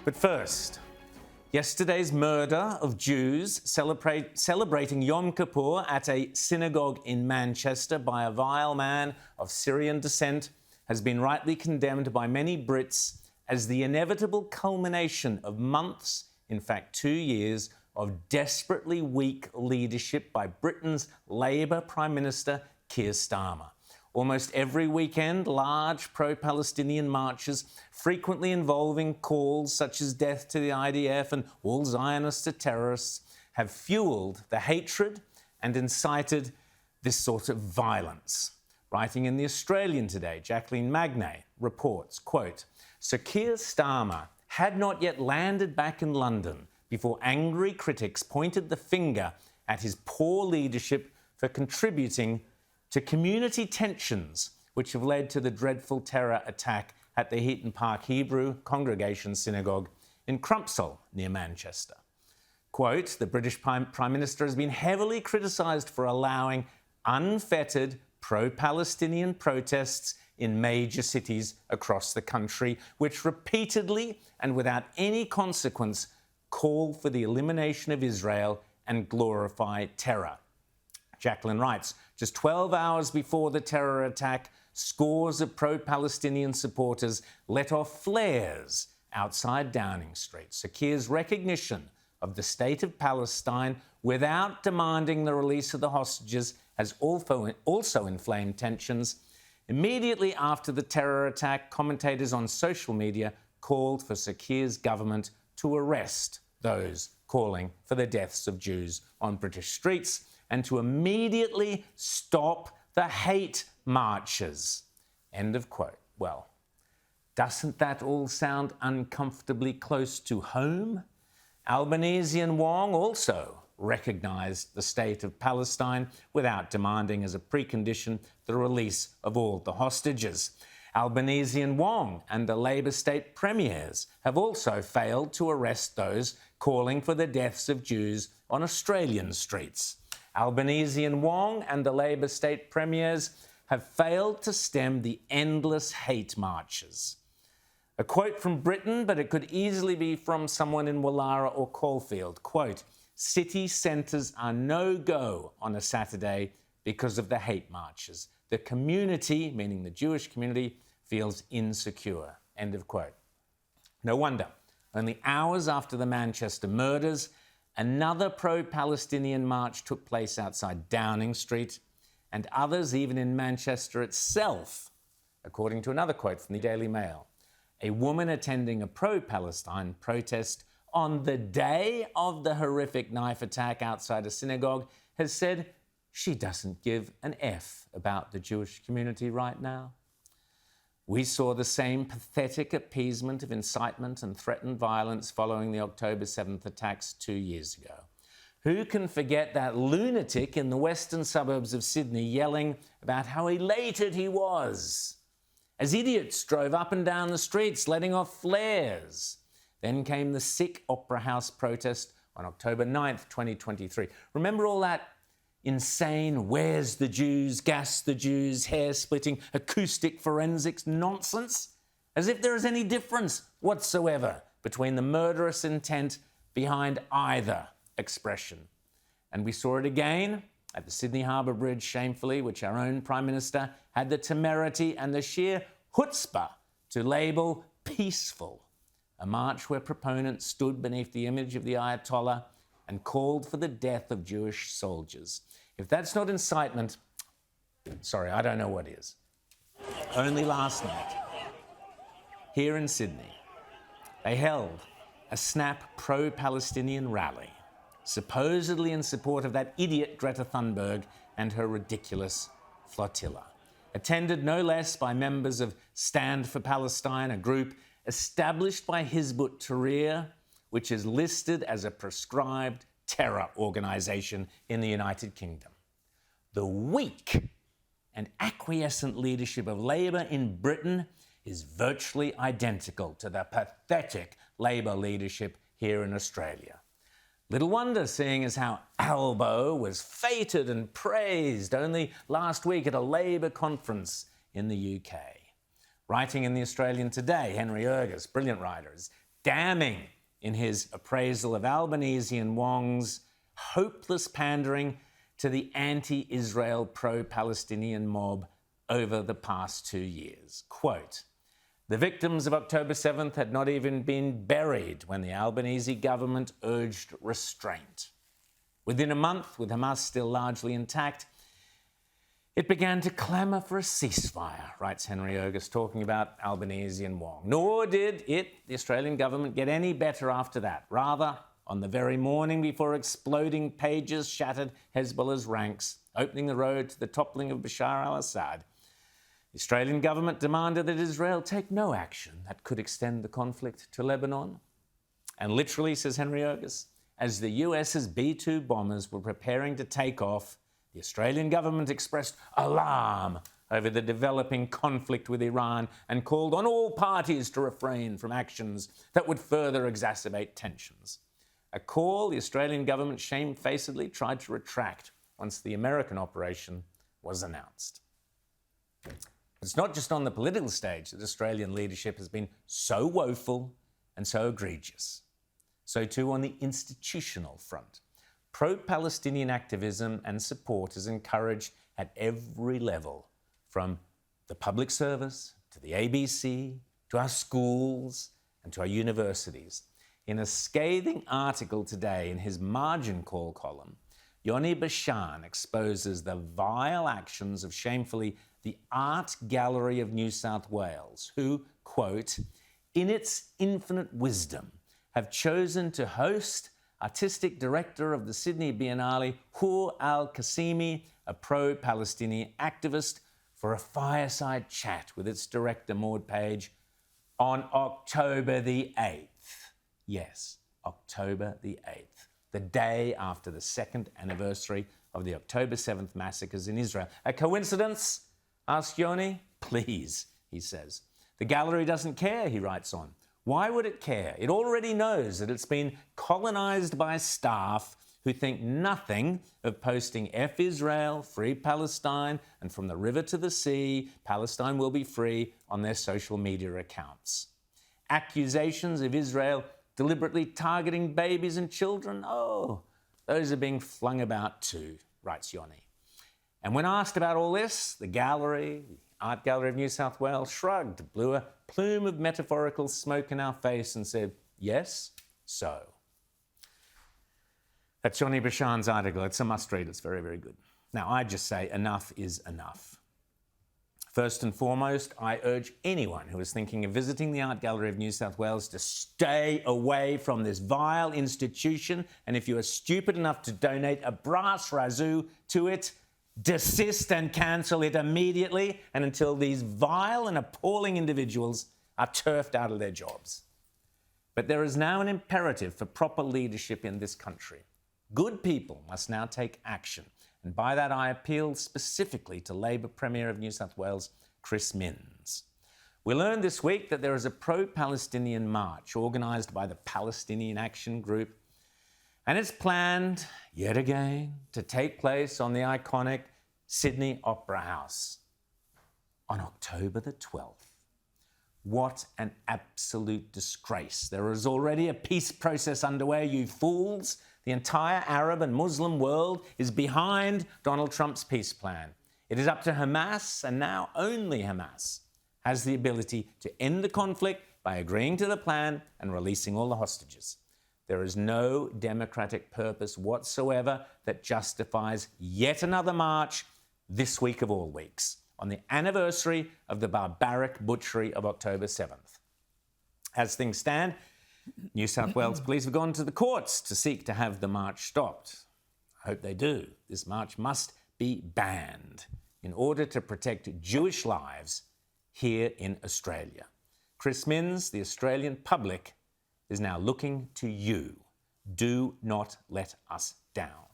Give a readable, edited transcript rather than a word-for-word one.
But first, yesterday's murder of Jews celebrating Yom Kippur at a synagogue in Manchester by a vile man of Syrian descent has been rightly condemned by many Brits as the inevitable culmination of months, in fact 2 years, of desperately weak leadership by Britain's Labour Prime Minister Keir Starmer. Almost every weekend, large pro-Palestinian marches, frequently involving calls such as death to the IDF and all Zionists are terrorists, have fueled the hatred and incited this sort of violence. Writing in The Australian today, Jacqueline Magnay reports, quote, Sir Keir Starmer had not yet landed back in London before angry critics pointed the finger at his poor leadership for contributing to community tensions which have led to the dreadful terror attack at the Heaton Park Hebrew Congregation Synagogue in Crumpsall, near Manchester. Quote, the British Prime Minister has been heavily criticised for allowing unfettered pro-Palestinian protests in major cities across the country, which repeatedly and without any consequence call for the elimination of Israel and glorify terror. Jacqueline writes, just 12 hours before the terror attack, scores of pro-Palestinian supporters let off flares outside Downing Street. Sir Keir's recognition of the state of Palestine without demanding the release of the hostages has also inflamed tensions. Immediately after the terror attack, commentators on social media called for Sir Keir's government to arrest those calling for the deaths of Jews on British streets and to immediately stop the hate marches. End of quote. Well, doesn't that all sound uncomfortably close to home? Albanese and Wong also recognised the state of Palestine without demanding as a precondition the release of all the hostages. Albanese and Wong and the Labour state premiers have also failed to arrest those calling for the deaths of Jews on Australian streets. Albanese and Wong and the Labour state premiers have failed to stem the endless hate marches. A quote from Britain, but it could easily be from someone in Woollahra or Caulfield. Quote, city centres are no-go on a Saturday because of the hate marches. The community, meaning the Jewish community, feels insecure. End of quote. No wonder. Only hours after the Manchester murders, another pro-Palestinian march took place outside Downing Street, and others even in Manchester itself, according to another quote from the Daily Mail. A woman attending a pro-Palestine protest on the day of the horrific knife attack outside a synagogue has said she doesn't give an F about the Jewish community right now. We saw the same pathetic appeasement of incitement and threatened violence following the October 7th attacks 2 years ago. Who can forget that lunatic in the western suburbs of Sydney yelling about how elated he was as idiots drove up and down the streets letting off flares? Then came the sick Opera House protest on October 9th, 2023. Remember all that insane where's the Jews, gas the Jews, hair-splitting, acoustic forensics nonsense? As if there is any difference whatsoever between the murderous intent behind either expression. And we saw it again at the Sydney Harbour Bridge, shamefully, which our own Prime Minister had the temerity and the sheer chutzpah to label peaceful, a march where proponents stood beneath the image of the Ayatollah and called for the death of Jewish soldiers. If that's not incitement, sorry, I don't know what is. Only last night, here in Sydney, they held a snap pro-Palestinian rally, supposedly in support of that idiot Greta Thunberg and her ridiculous flotilla, attended no less by members of Stand for Palestine, a group established by Hizb ut-Tahrir, which is listed as a proscribed terror organisation in the United Kingdom. The weak and acquiescent leadership of Labour in Britain is virtually identical to the pathetic Labour leadership here in Australia. Little wonder, seeing as how Albo was feted and praised only last week at a Labour conference in the UK. Writing in The Australian today, Henry Ergas, brilliant writer, is damning in his appraisal of Albanese and Wong's hopeless pandering to the anti-Israel, pro-Palestinian mob over the past 2 years. Quote, "The victims of October 7th had not even been buried when the Albanese government urged restraint. Within a month, with Hamas still largely intact, it began to clamour for a ceasefire," writes Henry Ogus, talking about Albanese and Wong. Nor did the Australian government, get any better after that. Rather, on the very morning before exploding pages shattered Hezbollah's ranks, opening the road to the toppling of Bashar al-Assad, the Australian government demanded that Israel take no action that could extend the conflict to Lebanon. And literally, says Henry Ogus, as the US's B-2 bombers were preparing to take off, the Australian government expressed alarm over the developing conflict with Iran and called on all parties to refrain from actions that would further exacerbate tensions. A call the Australian government shamefacedly tried to retract once the American operation was announced. It's not just on the political stage that Australian leadership has been so woeful and so egregious. So too on the institutional front. Pro-Palestinian activism and support is encouraged at every level, from the public service to the ABC, to our schools and to our universities. In a scathing article today in his margin call column, Yoni Bashan exposes the vile actions of, shamefully, the Art Gallery of New South Wales, who, quote, "in its infinite wisdom, have chosen to host artistic director of the Sydney Biennale, Hur al-Qasimi, a pro-Palestinian activist, for a fireside chat with its director, Maud Page, on October the 8th. Yes, October the 8th, the day after the second anniversary of the October 7th massacres in Israel. A coincidence? Asks Yoni. Please, he says. The gallery doesn't care, he writes on. Why would it care? It already knows that it's been colonised by staff who think nothing of posting F Israel, Free Palestine, and from the river to the sea, Palestine will be free on their social media accounts. Accusations of Israel deliberately targeting babies and children, oh, those are being flung about too, writes Yoni. And when asked about all this, the gallery, the Art Gallery of New South Wales, shrugged, blew a plume of metaphorical smoke in our face and said, yes, so. That's Yoni Bashan's article. It's a must-read. It's very, very good. Now, I just say enough is enough. First and foremost, I urge anyone who is thinking of visiting the Art Gallery of New South Wales to stay away from this vile institution, and if you are stupid enough to donate a brass razoo to it, desist and cancel it immediately and until these vile and appalling individuals are turfed out of their jobs. But there is now an imperative for proper leadership in this country. Good people must now take action. And by that, I appeal specifically to Labor Premier of New South Wales, Chris Minns. We learned this week that there is a pro-Palestinian march organised by the Palestinian Action Group, and it's planned, yet again, to take place on the iconic Sydney Opera House on October the 12th. What an absolute disgrace. There is already a peace process underway, you fools. The entire Arab and Muslim world is behind Donald Trump's peace plan. It is up to Hamas, and now only Hamas has the ability to end the conflict by agreeing to the plan and releasing all the hostages. There is no democratic purpose whatsoever that justifies yet another march this week of all weeks, on the anniversary of the barbaric butchery of October 7th. As things stand, New South Wales police have gone to the courts to seek to have the march stopped. I hope they do. This march must be banned in order to protect Jewish lives here in Australia. Chris Minns, the Australian public, is now looking to you. Do not let us down.